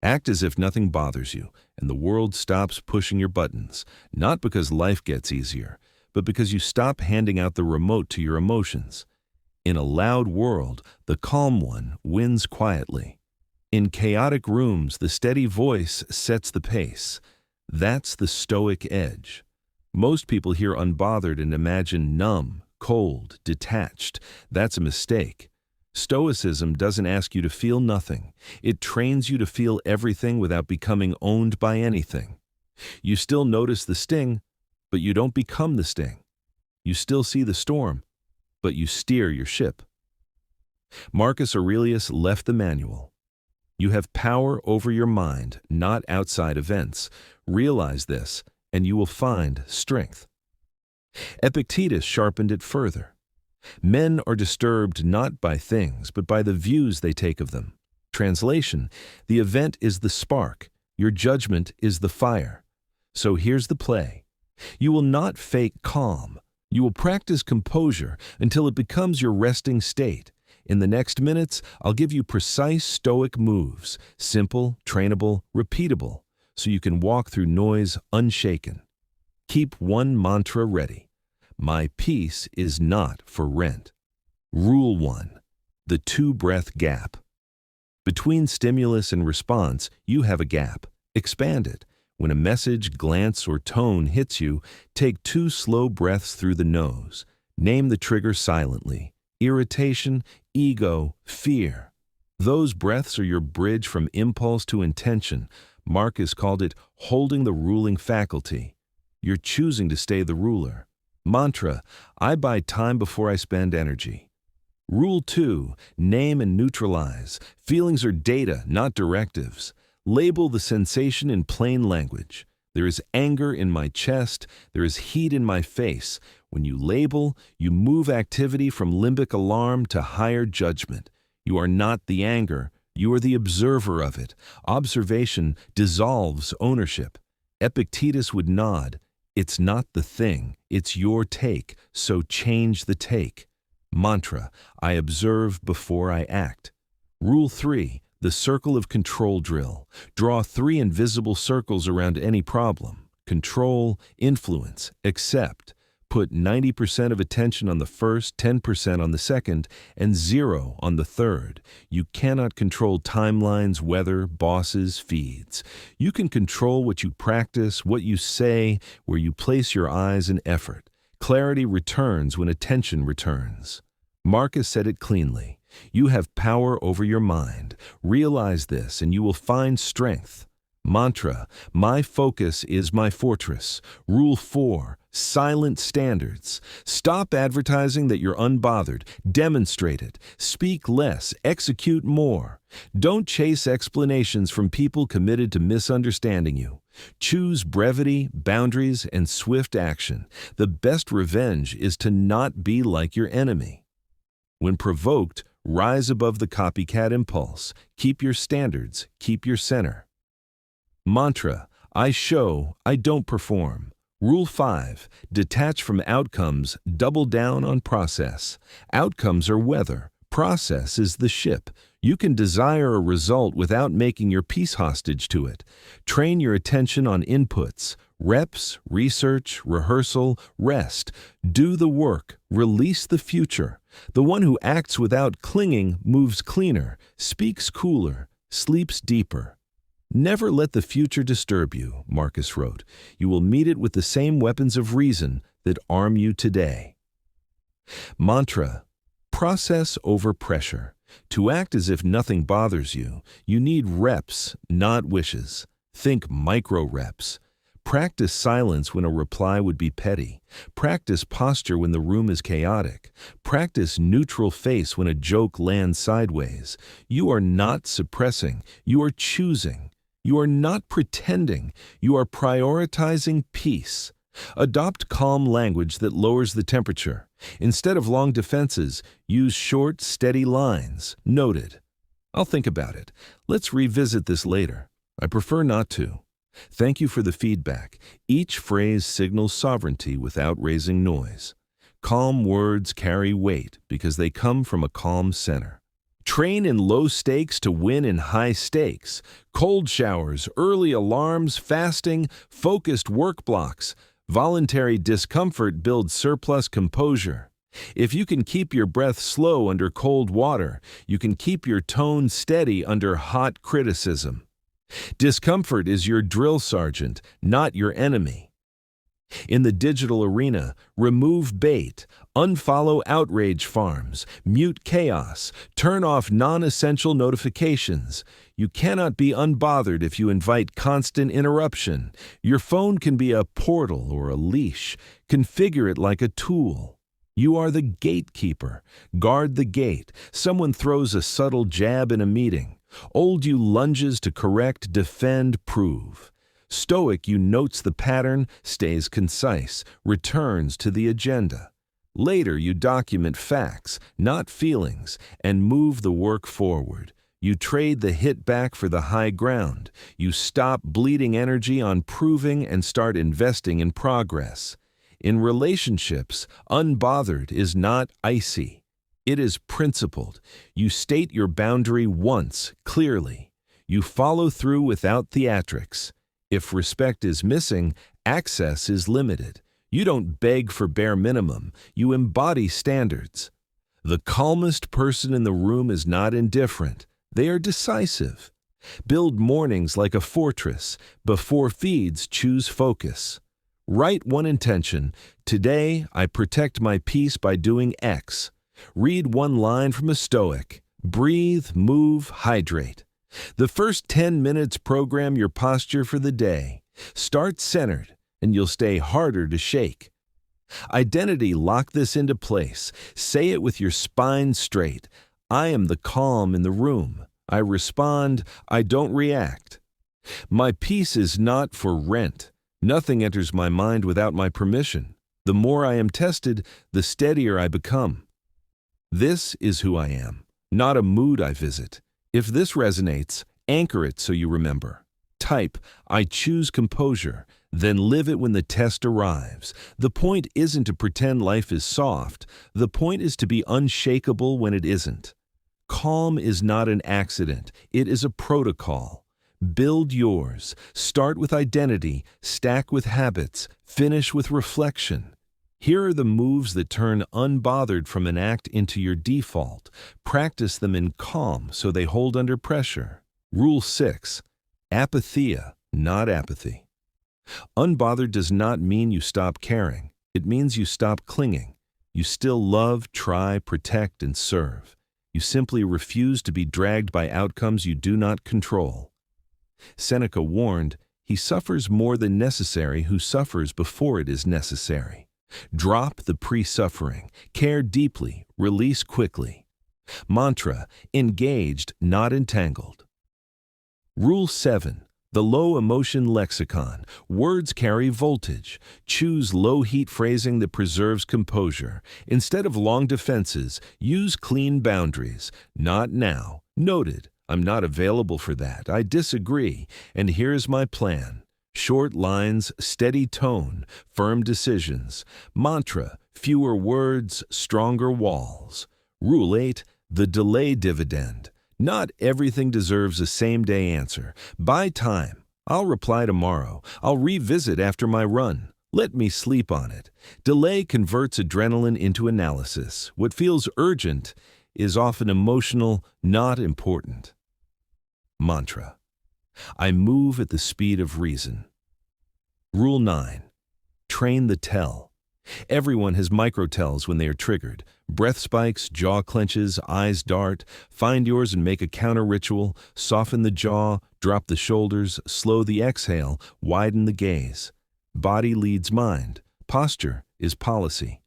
Act as if nothing bothers you and the world stops pushing your buttons, not because life gets easier, but because you stop handing out the remote to your emotions. In a loud world, the calm one wins quietly. In chaotic rooms, the steady voice sets the pace. That's the Stoic edge. Most people hear unbothered and imagine numb, cold, detached. That's a mistake. Stoicism doesn't ask you to feel nothing. It trains you to feel everything without becoming owned by anything. You still notice the sting, but you don't become the sting. You still see the storm, but you steer your ship. Marcus Aurelius left the manual. You have power over your mind, not outside events. Realize this, and you will find strength. Epictetus sharpened it further. Men are disturbed not by things, but by the views they take of them. Translation: the event is the spark, your judgment is the fire. So here's the play. You will not fake calm. You will practice composure until it becomes your resting state. In the next minutes, I'll give you precise Stoic moves, simple, trainable, repeatable, so you can walk through noise unshaken. Keep one mantra ready. My peace is not for rent. Rule 1. The two-breath gap. Between stimulus and response, you have a gap. Expand it. When a message, glance, or tone hits you, take 2 slow breaths through the nose. Name the trigger silently. Irritation, ego, fear. Those breaths are your bridge from impulse to intention. Marcus called it holding the ruling faculty. You're choosing to stay the ruler. Mantra: I buy time before I spend energy. Rule 2. Name and neutralize. Feelings are data, not directives. Label the sensation in plain language. There is anger in my chest. There is heat in my face. When you label, you move activity from limbic alarm to higher judgment. You are not the anger. You are the observer of it. Observation dissolves ownership. Epictetus would nod. It's not the thing. It's your take. So change the take. Mantra: I observe before I act. Rule 3. The circle of control drill. Draw 3 invisible circles around any problem. Control, influence, accept. Put 90% of attention on the first, 10% on the second, and 0 on the third. You cannot control timelines, weather, bosses, feeds. You can control what you practice, what you say, where you place your eyes and effort. Clarity returns when attention returns. Marcus said it cleanly. You have power over your mind. Realize this and you will find strength. Mantra: my focus is my fortress. Rule 4. Silent standards. Stop advertising that you're unbothered. Demonstrate it. Speak less. Execute more. Don't chase explanations from people committed to misunderstanding you. Choose brevity, boundaries, and swift action. The best revenge is to not be like your enemy. When provoked, rise above the copycat impulse. Keep your standards. Keep your center. Mantra: I show, I don't perform. Rule 5. Detach from outcomes. Double down on process. Outcomes are weather. Process is the ship. You can desire a result without making your peace hostage to it. Train your attention on inputs. Reps, research, rehearsal, rest. Do the work. Release the future. The one who acts without clinging moves cleaner, speaks cooler, sleeps deeper. Never let the future disturb you, Marcus wrote. You will meet it with the same weapons of reason that arm you today. Mantra: process over pressure. To act as if nothing bothers you, you need reps, not wishes. Think micro reps. Practice silence when a reply would be petty. Practice posture when the room is chaotic. Practice neutral face when a joke lands sideways. You are not suppressing. You are choosing. You are not pretending. You are prioritizing peace. Adopt calm language that lowers the temperature. Instead of long defenses, use short, steady lines. Noted. I'll think about it. Let's revisit this later. I prefer not to. Thank you for the feedback. Each phrase signals sovereignty without raising noise. Calm words carry weight because they come from a calm center. Train in low stakes to win in high stakes. Cold showers, early alarms, fasting, focused work blocks. Voluntary discomfort builds surplus composure. If you can keep your breath slow under cold water, you can keep your tone steady under hot criticism. Discomfort is your drill sergeant, not your enemy. In the digital arena, remove bait, unfollow outrage farms, mute chaos, turn off non-essential notifications. You cannot be unbothered if you invite constant interruption. Your phone can be a portal or a leash. Configure it like a tool. You are the gatekeeper. Guard the gate. Someone throws a subtle jab in a meeting. Old you lunges to correct, defend, prove. Stoic you notes the pattern, stays concise, returns to the agenda. Later you document facts, not feelings, and move the work forward. You trade the hit back for the high ground. You stop bleeding energy on proving and start investing in progress. In relationships, unbothered is not icy. It is principled. You state your boundary once, clearly. You follow through without theatrics. If respect is missing, access is limited. You don't beg for bare minimum. You embody standards. The calmest person in the room is not indifferent. They are decisive. Build mornings like a fortress. Before feeds, choose focus. Write one intention. Today, I protect my peace by doing X. Read one line from a Stoic. Breathe, move, hydrate. The first 10 minutes program your posture for the day. Start centered, and you'll stay harder to shake. Identity, lock this into place. Say it with your spine straight. I am the calm in the room. I respond, I don't react. My peace is not for rent. Nothing enters my mind without my permission. The more I am tested, the steadier I become. This is who I am, not a mood I visit. If this resonates, anchor it so you remember. Type, I choose composure, then live it when the test arrives. The point isn't to pretend life is soft. The point is to be unshakable when it isn't. Calm is not an accident. It is a protocol. Build yours. Start with identity, stack with habits, finish with reflection. Here are the moves that turn unbothered from an act into your default. Practice them in calm so they hold under pressure. Rule 6. Apatheia, not apathy. Unbothered does not mean you stop caring. It means you stop clinging. You still love, try, protect, and serve. You simply refuse to be dragged by outcomes you do not control. Seneca warned, he suffers more than necessary who suffers before it is necessary. Drop the pre-suffering. Care deeply. Release quickly. Mantra, engaged, not entangled. Rule 7. The low emotion lexicon. Words carry voltage. Choose low heat phrasing that preserves composure. Instead of long defenses, use clean boundaries. Not now. Noted. I'm not available for that. I disagree. And here's my plan. Short lines, steady tone, firm decisions. Mantra, fewer words, stronger walls. Rule 8, the delay dividend. Not everything deserves a same-day answer. Buy time. I'll reply tomorrow. I'll revisit after my run. Let me sleep on it. Delay converts adrenaline into analysis. What feels urgent is often emotional, not important. Mantra. I move at the speed of reason. Rule 9. Train the tell. Everyone has micro-tells when they are triggered. Breath spikes, jaw clenches, eyes dart. Find yours and make a counter-ritual. Soften the jaw, drop the shoulders, slow the exhale, widen the gaze. Body leads mind. Posture is policy.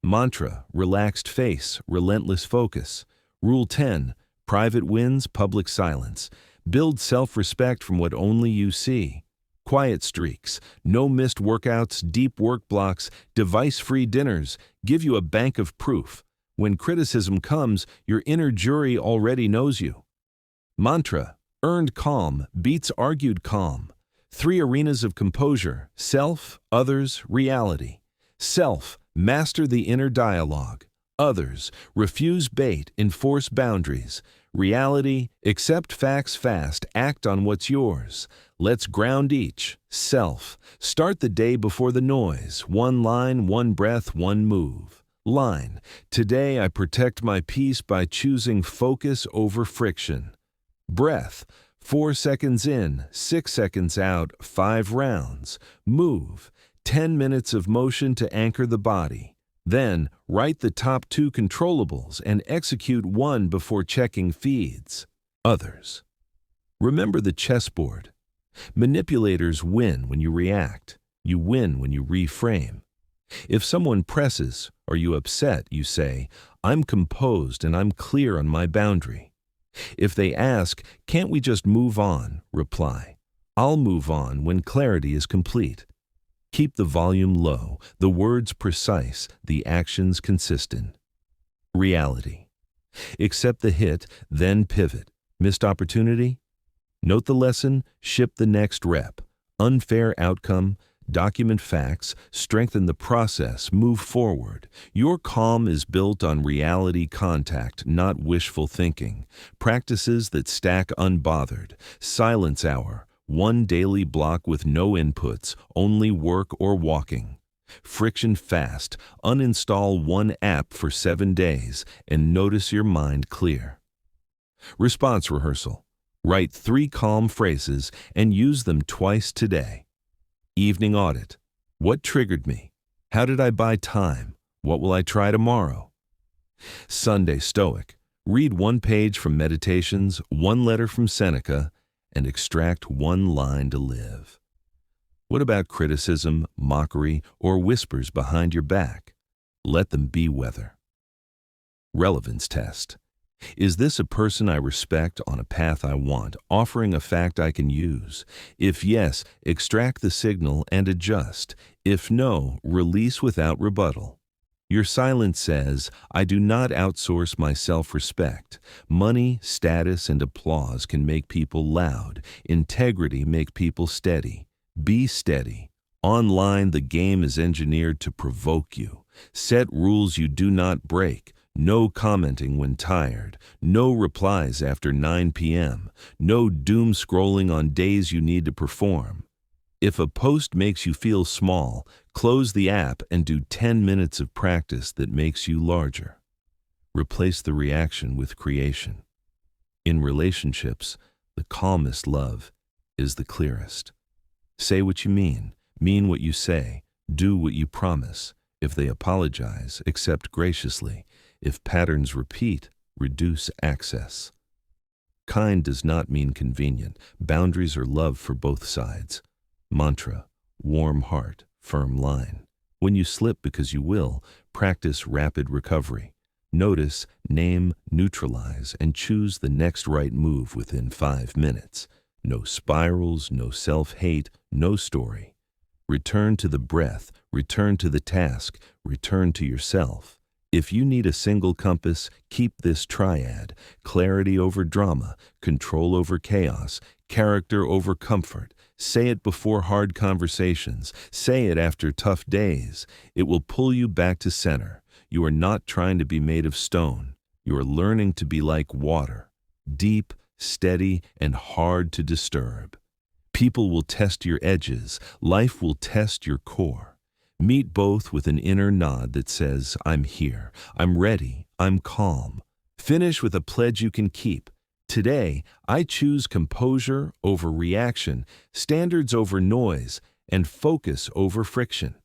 Mantra, relaxed face, relentless focus. Rule 10. Private wins, public silence. Build self-respect from what only you see. Quiet streaks, no missed workouts, deep work blocks, device-free dinners give you a bank of proof. When criticism comes, your inner jury already knows you. Mantra, earned calm beats argued calm. 3 arenas of composure: self, others, reality. Self, master the inner dialogue. Others, refuse bait, enforce boundaries. Reality, accept facts fast, act on what's yours. Let's ground each. Self, start the day before the noise. One line, one breath, one move. Line, today I protect my peace by choosing focus over friction. Breath, 4 seconds in, 6 seconds out, 5 rounds. Move, 10 minutes of motion to anchor the body. Then, write the top 2 controllables and execute one before checking feeds. Others. Remember the chessboard. Manipulators win when you react. You win when you reframe. If someone presses or you upset, you say, I'm composed and I'm clear on my boundary. If they ask, can't we just move on? Reply, I'll move on when clarity is complete. Keep the volume low, the words precise, the actions consistent. Reality. Accept the hit, then pivot. Missed opportunity? Note the lesson, ship the next rep. Unfair outcome, document facts, strengthen the process, move forward. Your calm is built on reality contact, not wishful thinking. Practices that stack unbothered. Silence hour. One daily block with no inputs, only work or walking. Friction fast, uninstall one app for 7 days and notice your mind clear. Response rehearsal. Write 3 calm phrases and use them twice today. Evening audit. What triggered me? How did I buy time? What will I try tomorrow? Sunday Stoic. Read 1 page from Meditations, 1 letter from Seneca, and extract 1 line to live. What about criticism, mockery, or whispers behind your back? Let them be weather. Relevance test. Is this a person I respect on a path I want, offering a fact I can use? If yes, extract the signal and adjust. If no, release without rebuttal. Your silence says, I do not outsource my self-respect. Money, status, and applause can make people loud. Integrity make people steady. Be steady. Online, the game is engineered to provoke you. Set rules you do not break. No commenting when tired. No replies after 9 p.m. No doom scrolling on days you need to perform. If a post makes you feel small, close the app and do 10 minutes of practice that makes you larger. Replace the reaction with creation. In relationships, the calmest love is the clearest. Say what you mean what you say, do what you promise. If they apologize, accept graciously. If patterns repeat, reduce access. Kind does not mean convenient. Boundaries are love for both sides. Mantra, warm heart, firm line. When you slip because you will, practice rapid recovery. Notice, name, neutralize, and choose the next right move within 5 minutes. No spirals, no self-hate, no story. Return to the breath, return to the task, return to yourself. If you need a single compass, keep this triad: clarity over drama, control over chaos, character over comfort. Say it before hard conversations. Say it after tough days. It will pull you back to center. You are not trying to be made of stone. You are learning to be like water, deep, steady, and hard to disturb. People will test your edges. Life will test your core. Meet both with an inner nod that says, I'm here, I'm ready, I'm calm. Finish with a pledge you can keep. Today, I choose composure over reaction, standards over noise, and focus over friction.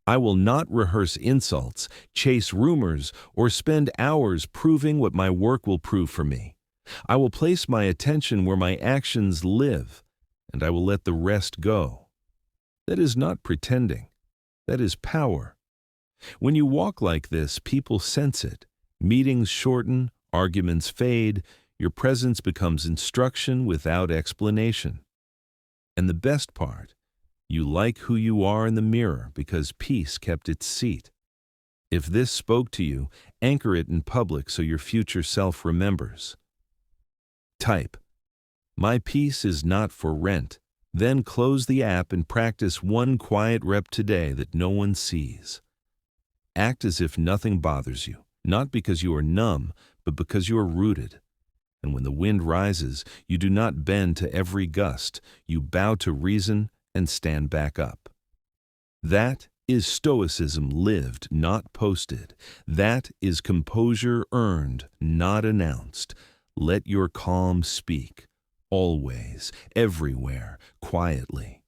I will not rehearse insults, chase rumors, or spend hours proving what my work will prove for me. I will place my attention where my actions live, and I will let the rest go. That is not pretending. That is power. When you walk like this, people sense it. Meetings shorten, arguments fade, your presence becomes instruction without explanation. And the best part, you like who you are in the mirror because peace kept its seat. If this spoke to you, anchor it in public so your future self remembers. Type, my peace is not for rent. Then close the app and practice 1 quiet rep today that no one sees. Act as if nothing bothers you, not because you are numb, but because you are rooted. And when the wind rises, you do not bend to every gust. You bow to reason and stand back up. That is Stoicism lived, not posted. That is composure earned, not announced. Let your calm speak, always, everywhere, quietly.